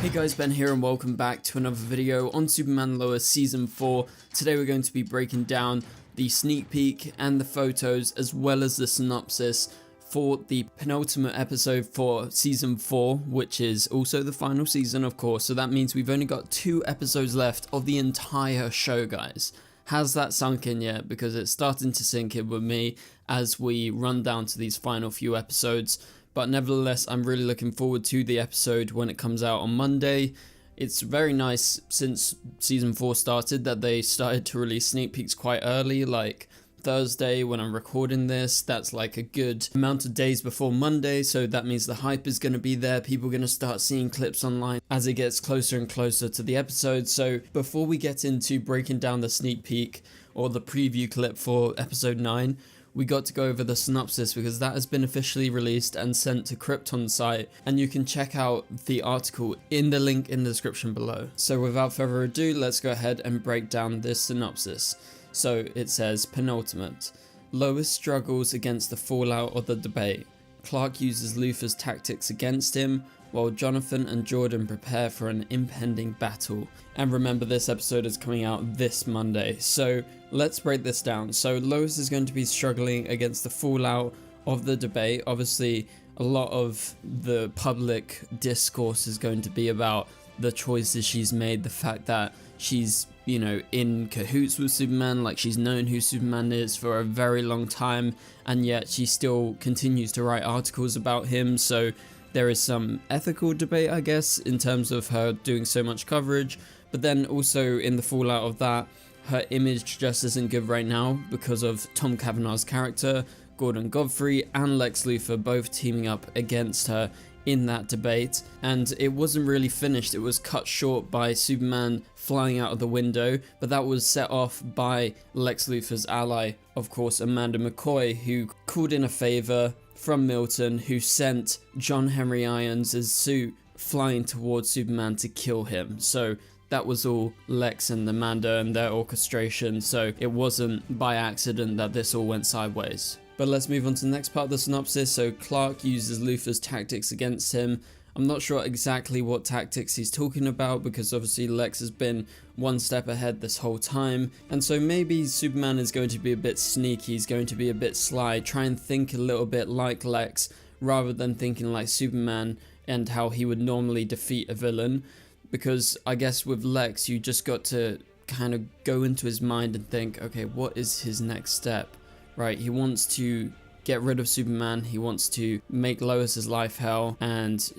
Hey guys, Ben here and welcome back to another video on Superman Lois Season 4. Today we're going to be breaking down the sneak peek and the photos as well as the synopsis for the penultimate episode for Season 4, which is also the final season of course, so that means we've only got 2 episodes left of the entire show, guys. Has that sunk in yet? Because it's starting to sink in with me as we run down to these final few episodes. But nevertheless, I'm really looking forward to the episode when it comes out on Monday. It's very nice since Season 4 started that they started to release sneak peeks quite early, like Thursday when I'm recording this. That's like a good amount of days before Monday, so that means the hype is going to be there. People are going to start seeing clips online as it gets closer and closer to the episode. So before we get into breaking down the sneak peek or the preview clip for episode 9, we got to go over the synopsis because that has been officially released and sent to Krypton's site, and you can check out the article in the link in the description below. So without further ado, let's go ahead and break down this synopsis. So it says, penultimate. Lois struggles against the fallout of the debate. Clark uses Luthor's tactics against him, while Jonathan and Jordan prepare for an impending battle. And remember, this episode is coming out this Monday, so let's break this down. So Lois is going to be struggling against the fallout of the debate. Obviously, a lot of the public discourse is going to be about the choices she's made, the fact that she's, you know, in cahoots with Superman, like she's known who Superman is for a very long time, and yet she still continues to write articles about him. So there is some ethical debate, I guess, in terms of her doing so much coverage, but then also in the fallout of that, her image just isn't good right now because of Tom Cavanaugh's character, Gordon Godfrey and Lex Luthor both teaming up against her in that debate, and it wasn't really finished. It was cut short by Superman flying out of the window, but that was set off by Lex Luthor's ally, of course, Amanda McCoy, who called in a favor from Milton, who sent John Henry Irons' suit flying towards Superman to kill him. So that was all Lex and Amanda and their orchestration, so it wasn't by accident that this all went sideways. But let's move on to the next part of the synopsis. So Clark uses Luthor's tactics against him. I'm not sure exactly what tactics he's talking about because obviously Lex has been one step ahead this whole time, and so maybe Superman is going to be a bit sneaky, he's going to be a bit sly, try and think a little bit like Lex rather than thinking like Superman and how he would normally defeat a villain. Because I guess with Lex you just got to kind of go into his mind and think, okay, what is his next step, right? He wants to get rid of Superman, he wants to make Lois's life hell, and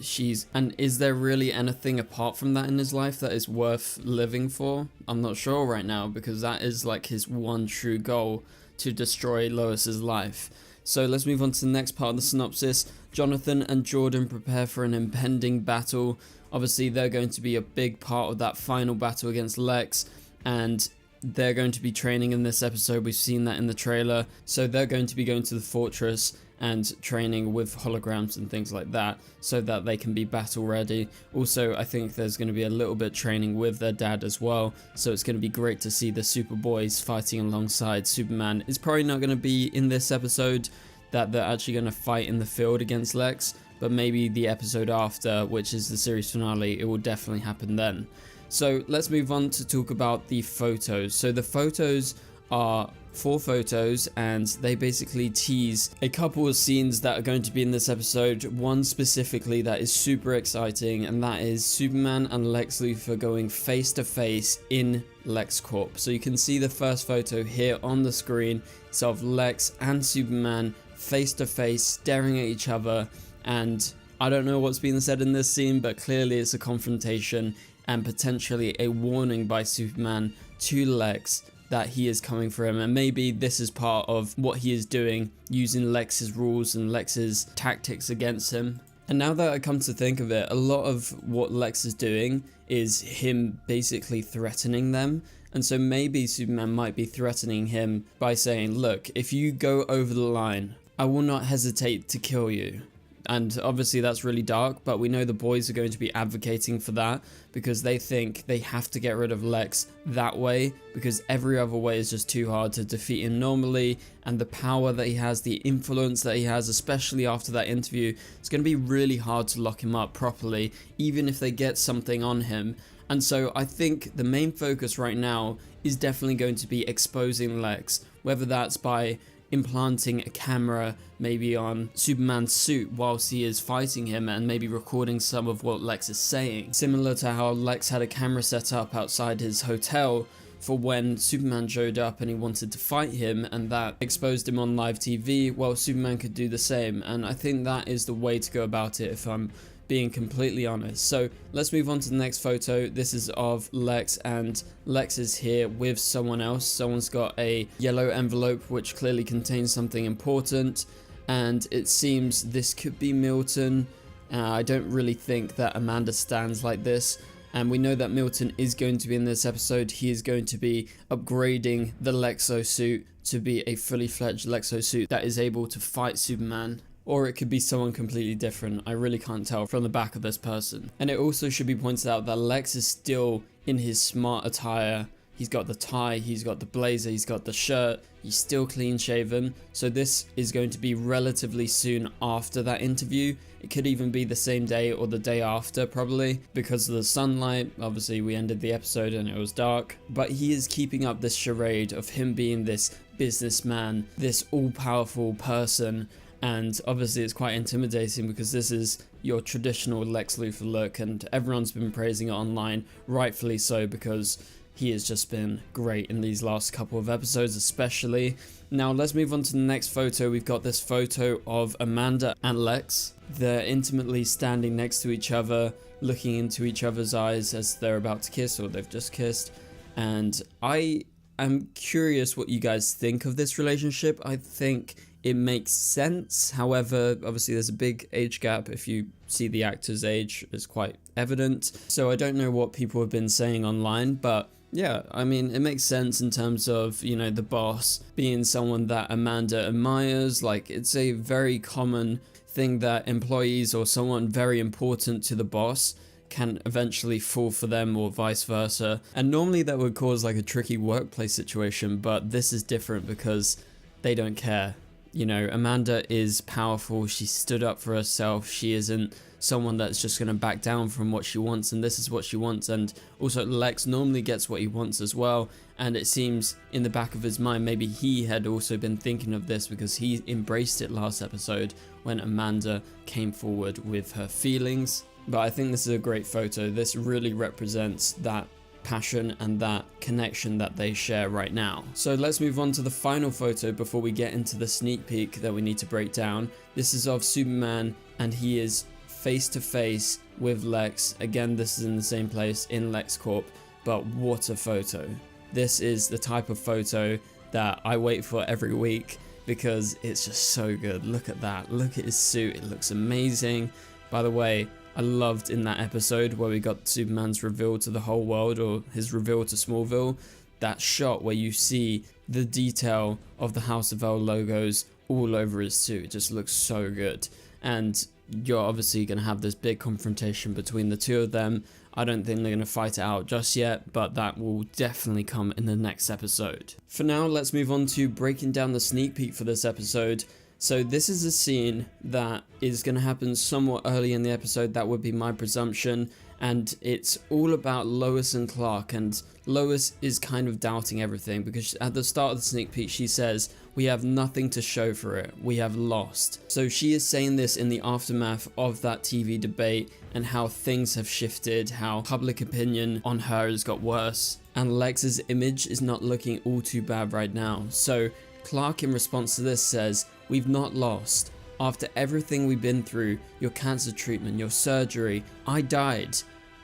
is there really anything apart from that in his life that is worth living for? I'm not sure right now, because that is like his one true goal, to destroy Lois's life. So let's move on to the next part of the synopsis. Jonathan and Jordan prepare for an impending battle. Obviously they're going to be a big part of that final battle against Lex, and they're going to be training in this episode. We've seen that in the trailer. So they're going to be going to the fortress and training with holograms and things like that so that they can be battle ready. Also, I think there's going to be a little bit training with their dad as well. So it's going to be great to see the Superboys fighting alongside Superman. It's probably not going to be in this episode that they're actually going to fight in the field against Lex, but maybe the episode after, which is the series finale, it will definitely happen then. So let's move on to talk about the photos. So the photos are 4 photos, and they basically tease a couple of scenes that are going to be in this episode. One specifically that is super exciting, and that is Superman and Lex Luthor going face to face in LexCorp. So you can see the first photo here on the screen. It's of Lex and Superman face to face staring at each other, and I don't know what's being said in this scene, but clearly it's a confrontation and potentially a warning by Superman to Lex that he is coming for him, and maybe this is part of what he is doing, using Lex's rules and Lex's tactics against him. And now that I come to think of it, a lot of what Lex is doing is him basically threatening them, and so maybe Superman might be threatening him by saying, look, if you go over the line, I will not hesitate to kill you. And obviously that's really dark, but we know the boys are going to be advocating for that because they think they have to get rid of Lex that way because every other way is just too hard to defeat him normally, and the power that he has, the influence that he has, especially after that interview, it's going to be really hard to lock him up properly, even if they get something on him. And so I think the main focus right now is definitely going to be exposing Lex, whether that's by implanting a camera maybe on Superman's suit whilst he is fighting him and maybe recording some of what Lex is saying. Similar to how Lex had a camera set up outside his hotel for when Superman showed up and he wanted to fight him, and that exposed him on live TV. Well, Superman could do the same, and I think that is the way to go about it if I'm being completely honest. So let's move on to the next photo. This is of Lex, and Lex is here with someone else. Someone's got a yellow envelope which clearly contains something important, and it seems this could be Milton. I don't really think that Amanda stands like this, and we know that Milton is going to be in this episode. He is going to be upgrading the Lexo suit to be a fully fledged Lexo suit that is able to fight Superman. Or it could be someone completely different. I really can't tell from the back of this person. And it also should be pointed out that Lex is still in his smart attire. He's got the tie, he's got the blazer, he's got the shirt, he's still clean shaven. So this is going to be relatively soon after that interview. It could even be the same day or the day after, probably, because of the sunlight. Obviously we ended the episode and it was dark, but he is keeping up this charade of him being this businessman, this all-powerful person. And obviously it's quite intimidating because this is your traditional Lex Luthor look, and everyone's been praising it online, rightfully so, because he has just been great in these last couple of episodes especially. Now let's move on to the next photo. We've got this photo of Amanda and Lex. They're intimately standing next to each other, looking into each other's eyes as they're about to kiss, or they've just kissed. And I am curious what you guys think of this relationship. I think it makes sense. However, obviously there's a big age gap. If you see the actor's age, it's quite evident. So I don't know what people have been saying online, but yeah, I mean, it makes sense in terms of, you know, the boss being someone that Amanda admires. Like, it's a very common thing that employees or someone very important to the boss can eventually fall for them, or vice versa. And normally that would cause like a tricky workplace situation, but this is different because they don't care. You know, Amanda is powerful. She stood up for herself. She isn't someone that's just going to back down from what she wants, and this is what she wants. And also Lex normally gets what he wants as well, and it seems in the back of his mind maybe he had also been thinking of this because he embraced it last episode when Amanda came forward with her feelings. But I think this is a great photo. This really represents that passion and that connection that they share right now. So let's move on to the final photo before we get into the sneak peek that we need to break down. This is of Superman, and he is face to face with Lex. Again, this is in the same place in LexCorp, but what a photo. This is the type of photo that I wait for every week because it's just so good. Look at that. Look at his suit. It looks amazing. By the way, I loved in that episode where we got Superman's reveal to the whole world, or his reveal to Smallville, that shot where you see the detail of the House of L logos all over his suit. It just looks so good. And you're obviously going to have this big confrontation between the two of them. I don't think they're going to fight it out just yet, but that will definitely come in the next episode. For now, let's move on to breaking down the sneak peek for this episode. So this is a scene that is going to happen somewhat early in the episode. That would be my presumption. And it's all about Lois and Clark. And Lois is kind of doubting everything because at the start of the sneak peek, she says, "We have nothing to show for it. We have lost." So she is saying this in the aftermath of that TV debate and how things have shifted, how public opinion on her has got worse. And Lex's image is not looking all too bad right now. So Clark, in response to this, says, "We've not lost. After everything we've been through, your cancer treatment, your surgery, I died.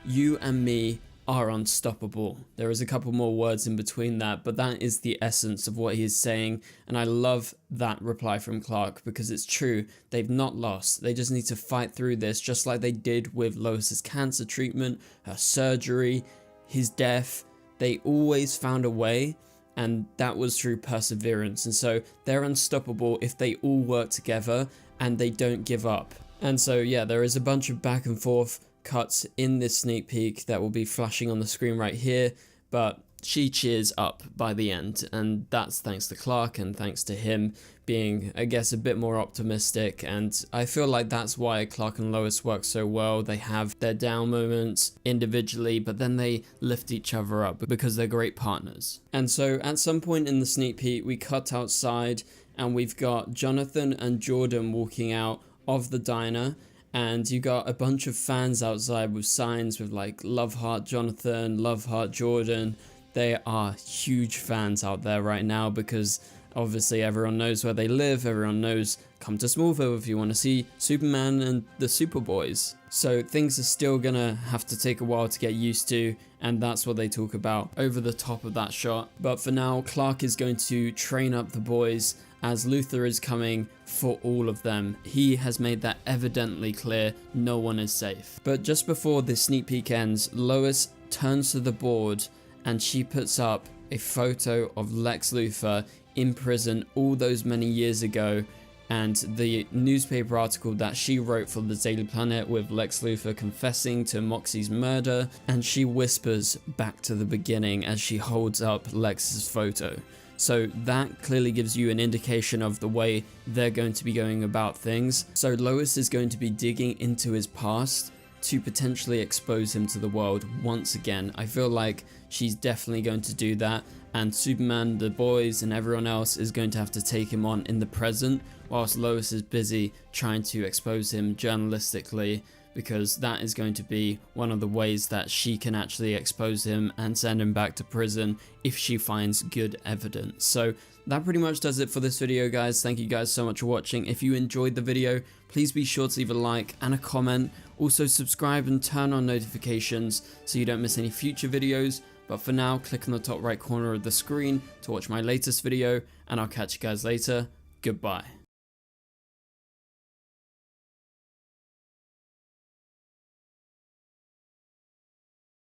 You and me are unstoppable." There is a couple more words in between that, but that is the essence of what he is saying. And I love that reply from Clark because it's true. They've not lost. They just need to fight through this, just like they did with Lois's cancer treatment, her surgery, his death. They always found a way. And that was through perseverance. And so they're unstoppable if they all work together and they don't give up. And so yeah, there is a bunch of back and forth cuts in this sneak peek that will be flashing on the screen right here, but she cheers up by the end, and that's thanks to Clark and thanks to him being, I guess, a bit more optimistic. And I feel like that's why Clark and Lois work so well. They have their down moments individually, but then they lift each other up because they're great partners. And so at some point in the sneak peek, we cut outside and we've got Jonathan and Jordan walking out of the diner, and you got a bunch of fans outside with signs with like "Love Heart Jonathan," "Love Heart Jordan." They are huge fans out there right now because obviously everyone knows where they live, everyone knows come to Smallville if you want to see Superman and the Superboys. So things are still gonna have to take a while to get used to, and that's what they talk about over the top of that shot. But for now, Clark is going to train up the boys as Luthor is coming for all of them. He has made that evidently clear, no one is safe. But just before this sneak peek ends, Lois turns to the board and she puts up a photo of Lex Luthor in prison all those many years ago, and the newspaper article that she wrote for the Daily Planet with Lex Luthor confessing to Moxie's murder, and she whispers back to the beginning as she holds up Lex's photo. So that clearly gives you an indication of the way they're going to be going about things. So Lois is going to be digging into his past to potentially expose him to the world once again. I feel like she's definitely going to do that, and Superman, the boys, and everyone else is going to have to take him on in the present, whilst Lois is busy trying to expose him journalistically, because that is going to be one of the ways that she can actually expose him and send him back to prison if she finds good evidence. So that pretty much does it for this video, guys. Thank you guys so much for watching. If you enjoyed the video, please be sure to leave a like and a comment. Also subscribe and turn on notifications so you don't miss any future videos. But for now, click on the top right corner of the screen to watch my latest video, and I'll catch you guys later. Goodbye.